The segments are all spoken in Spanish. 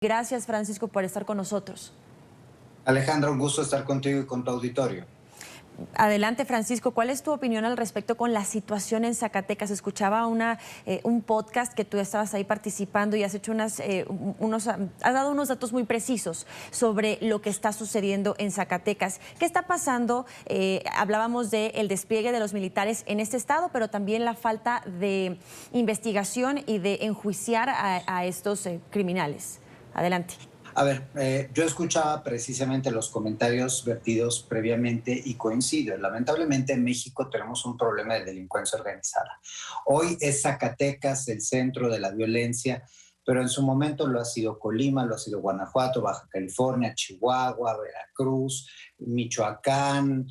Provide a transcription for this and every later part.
Gracias, Francisco, por estar con nosotros. Alejandra, un gusto estar contigo y con tu auditorio. Adelante, Francisco, ¿cuál es tu opinión al respecto con la situación en Zacatecas? Escuchaba un podcast que tú estabas ahí participando y has hecho has dado unos datos muy precisos sobre lo que está sucediendo en Zacatecas. ¿Qué está pasando? Hablábamos del despliegue de los militares en este estado, pero también la falta de investigación y de enjuiciar a estos criminales. Adelante. A ver, yo escuchaba precisamente los comentarios vertidos previamente y coincido. Lamentablemente en México tenemos un problema de delincuencia organizada. Hoy es Zacatecas el centro de la violencia, pero en su momento lo ha sido Colima, lo ha sido Guanajuato, Baja California, Chihuahua, Veracruz, Michoacán,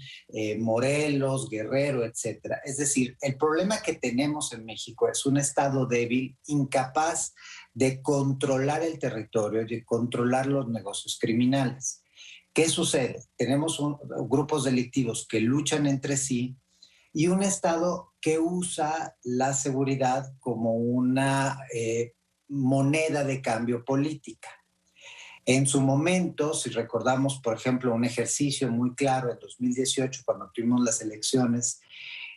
Morelos, Guerrero, etcétera. Es decir, el problema que tenemos en México es un estado débil, incapaz de controlar el territorio, de controlar los negocios criminales. ¿Qué sucede? Tenemos grupos delictivos que luchan entre sí y un Estado que usa la seguridad como una moneda de cambio política. En su momento, si recordamos, por ejemplo, un ejercicio muy claro en 2018, cuando tuvimos las elecciones,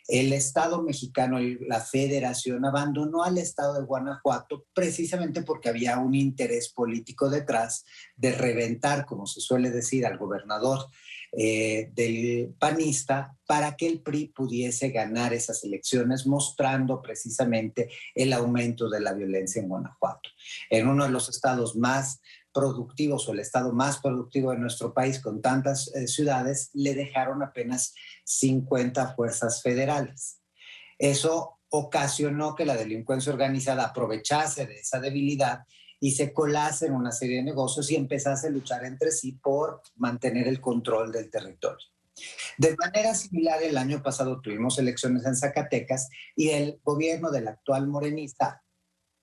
el Estado mexicano, la Federación, abandonó al Estado de Guanajuato precisamente porque había un interés político detrás de reventar, como se suele decir, al gobernador del panista para que el PRI pudiese ganar esas elecciones, mostrando precisamente el aumento de la violencia en Guanajuato. En uno de los estados más productivos o el estado más productivo de nuestro país con tantas ciudades, le dejaron apenas 50 fuerzas federales. Eso ocasionó que la delincuencia organizada aprovechase de esa debilidad y se colase en una serie de negocios y empezase a luchar entre sí por mantener el control del territorio. De manera similar, el año pasado tuvimos elecciones en Zacatecas y el gobierno del actual morenista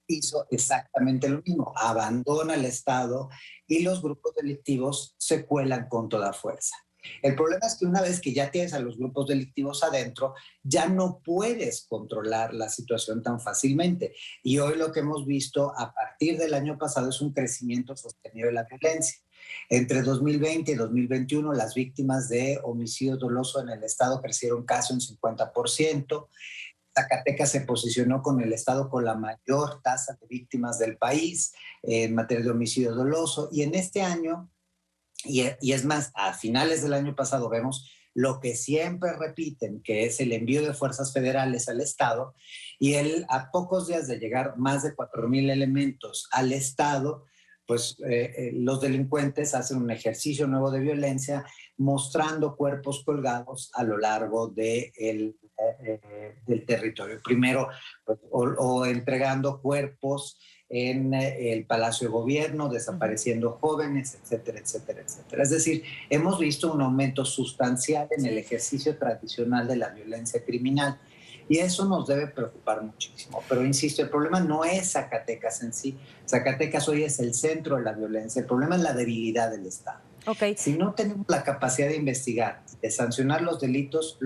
hizo exactamente lo mismo, abandona el Estado y los grupos delictivos se cuelan con toda fuerza. El problema es que una vez que ya tienes a los grupos delictivos adentro, ya no puedes controlar la situación tan fácilmente. Y hoy lo que hemos visto a partir del año pasado es un crecimiento sostenido de la violencia. Entre 2020 y 2021, las víctimas de homicidio doloso en el Estado crecieron casi un 50%. Zacatecas se posicionó con el estado con la mayor tasa de víctimas del país en materia de homicidio doloso. Y en este año, y es más, a finales del año pasado vemos lo que siempre repiten, que es el envío de fuerzas federales al estado, y a pocos días de llegar más de 4,000 elementos al estado, pues los delincuentes hacen un ejercicio nuevo de violencia mostrando cuerpos colgados a lo largo del territorio. Primero, pues, o entregando cuerpos en el Palacio de Gobierno, desapareciendo jóvenes, etcétera, etcétera, etcétera. Es decir, hemos visto un aumento sustancial en el ejercicio tradicional de la violencia criminal y eso nos debe preocupar muchísimo. Pero insisto, el problema no es Zacatecas en sí. Zacatecas hoy es el centro de la violencia. El problema es la debilidad del Estado. Okay. Si no tenemos la capacidad de investigar, de sancionar los delitos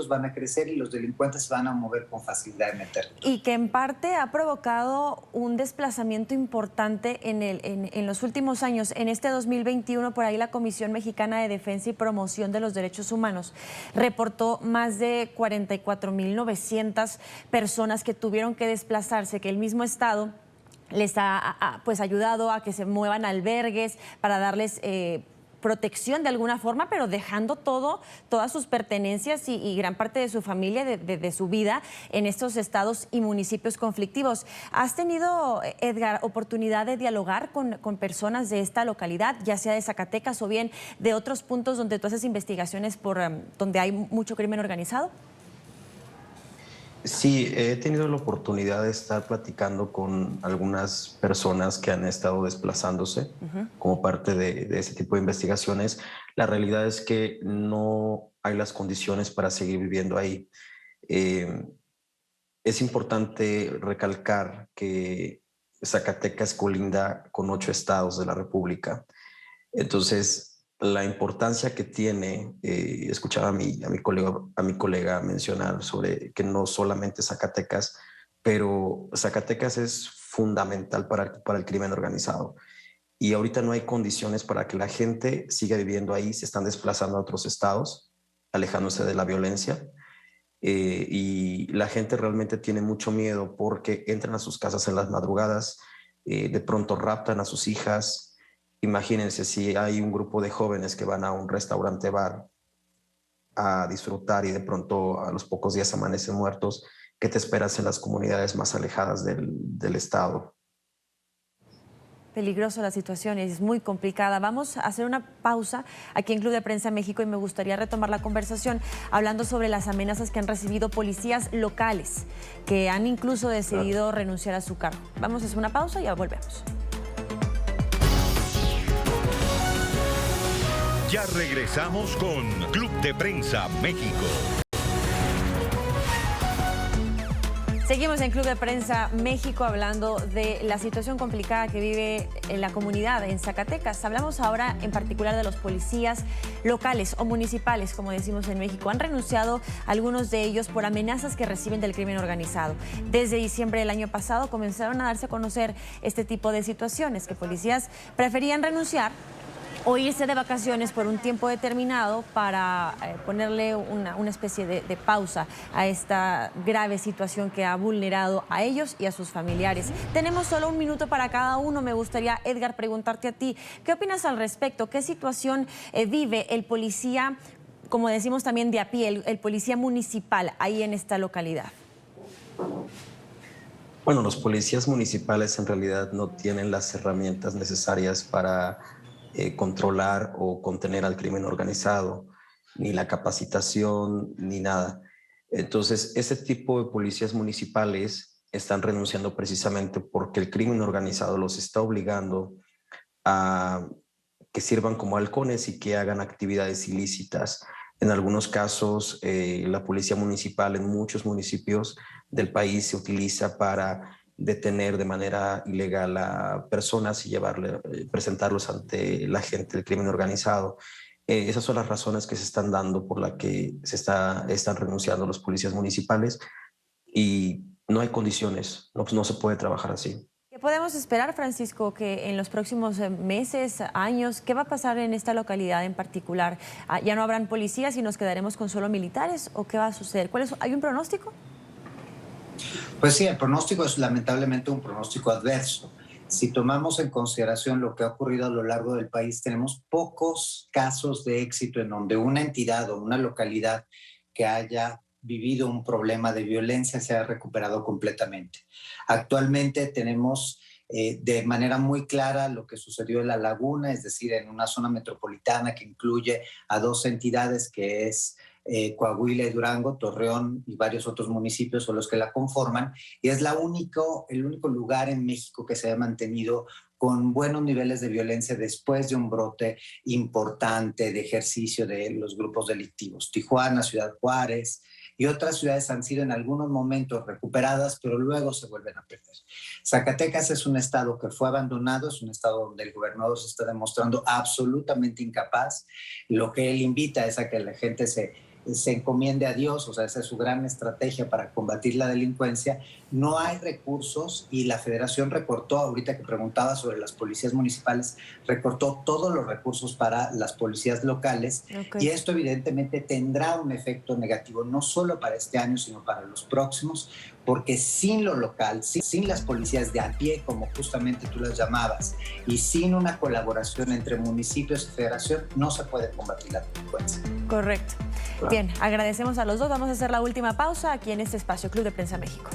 van a crecer y los delincuentes se van a mover con facilidad en el territorio. Y que en parte ha provocado un desplazamiento importante en los últimos años. En este 2021, por ahí la Comisión Mexicana de Defensa y Promoción de los Derechos Humanos reportó más de 44,900 personas que tuvieron que desplazarse, que el mismo Estado les ha pues ayudado a que se muevan a albergues para darles protección de alguna forma, pero dejando todas sus pertenencias y gran parte de su familia, de su vida en estos estados y municipios conflictivos. ¿Has tenido, Edgar, oportunidad de dialogar con personas de esta localidad, ya sea de Zacatecas o bien de otros puntos donde tú haces investigaciones donde hay mucho crimen organizado? Sí, he tenido la oportunidad de estar platicando con algunas personas que han estado desplazándose como parte de ese tipo de investigaciones. La realidad es que no hay las condiciones para seguir viviendo ahí. Es importante recalcar que Zacatecas colinda con 8 estados de la República. Entonces, la importancia que tiene, escuchaba a mi colega mencionar sobre que no solamente Zacatecas, pero Zacatecas es fundamental para el crimen organizado. y ahorita no hay condiciones para que la gente siga viviendo ahí, se están desplazando a otros estados, alejándose de la violencia. Y la gente realmente tiene mucho miedo porque entran a sus casas en las madrugadas, de pronto raptan a sus hijas. Imagínense si hay un grupo de jóvenes que van a un restaurante bar a disfrutar y de pronto a los pocos días amanecen muertos. ¿Qué te esperas en las comunidades más alejadas del estado? Peligroso la situación, es muy complicada. Vamos a hacer una pausa aquí en Club de Prensa México y me gustaría retomar la conversación hablando sobre las amenazas que han recibido policías locales que han incluso decidido renunciar a su cargo. Vamos a hacer una pausa y ya volvemos. Ya regresamos con Club de Prensa México. Seguimos en Club de Prensa México hablando de la situación complicada que vive en la comunidad en Zacatecas. Hablamos ahora en particular de los policías locales o municipales, como decimos en México. Han renunciado algunos de ellos por amenazas que reciben del crimen organizado. Desde diciembre del año pasado comenzaron a darse a conocer este tipo de situaciones, que policías preferían renunciar o irse de vacaciones por un tiempo determinado para ponerle una especie de pausa a esta grave situación que ha vulnerado a ellos y a sus familiares. Tenemos solo un minuto para cada uno. Me gustaría, Edgar, preguntarte a ti, ¿qué opinas al respecto? ¿Qué situación vive el policía, como decimos también de a pie, el policía municipal ahí en esta localidad? Bueno, los policías municipales en realidad no tienen las herramientas necesarias para controlar o contener al crimen organizado, ni la capacitación, ni nada. Entonces, ese tipo de policías municipales están renunciando precisamente porque el crimen organizado los está obligando a que sirvan como halcones y que hagan actividades ilícitas. En algunos casos, la policía municipal en muchos municipios del país se utiliza para detener de manera ilegal a personas y presentarlos ante la gente del crimen organizado. Esas son las razones que se están dando por las que están renunciando los policías municipales y no hay condiciones, no se puede trabajar así. ¿Qué podemos esperar, Francisco, que en los próximos meses, años, qué va a pasar en esta localidad en particular? ¿Ya no habrán policías y nos quedaremos con solo militares o qué va a suceder? ¿Hay un pronóstico? Pues sí, el pronóstico es lamentablemente un pronóstico adverso. Si tomamos en consideración lo que ha ocurrido a lo largo del país, tenemos pocos casos de éxito en donde una entidad o una localidad que haya vivido un problema de violencia se ha recuperado completamente. Actualmente tenemos de manera muy clara lo que sucedió en La Laguna, es decir, en una zona metropolitana que incluye a dos entidades que es Coahuila y Durango, Torreón y varios otros municipios son los que la conforman, y es el único lugar en México que se ha mantenido con buenos niveles de violencia después de un brote importante de ejercicio de los grupos delictivos. Tijuana, Ciudad Juárez y otras ciudades han sido en algunos momentos recuperadas, pero luego se vuelven a perder. Zacatecas es un estado que fue abandonado, es un estado donde el gobernador se está demostrando absolutamente incapaz. Lo que él invita es a que la gente se encomiende a Dios, o sea, esa es su gran estrategia para combatir la delincuencia. No hay recursos y la federación recortó, ahorita que preguntaba sobre las policías municipales, recortó todos los recursos para las policías locales. Y esto evidentemente tendrá un efecto negativo, no solo para este año, sino para los próximos, porque sin lo local, sin las policías de a pie, como justamente tú las llamabas, y sin una colaboración entre municipios y federación, no se puede combatir la delincuencia. Correcto. Bien, agradecemos a los dos. Vamos a hacer la última pausa aquí en este espacio, Club de Prensa México.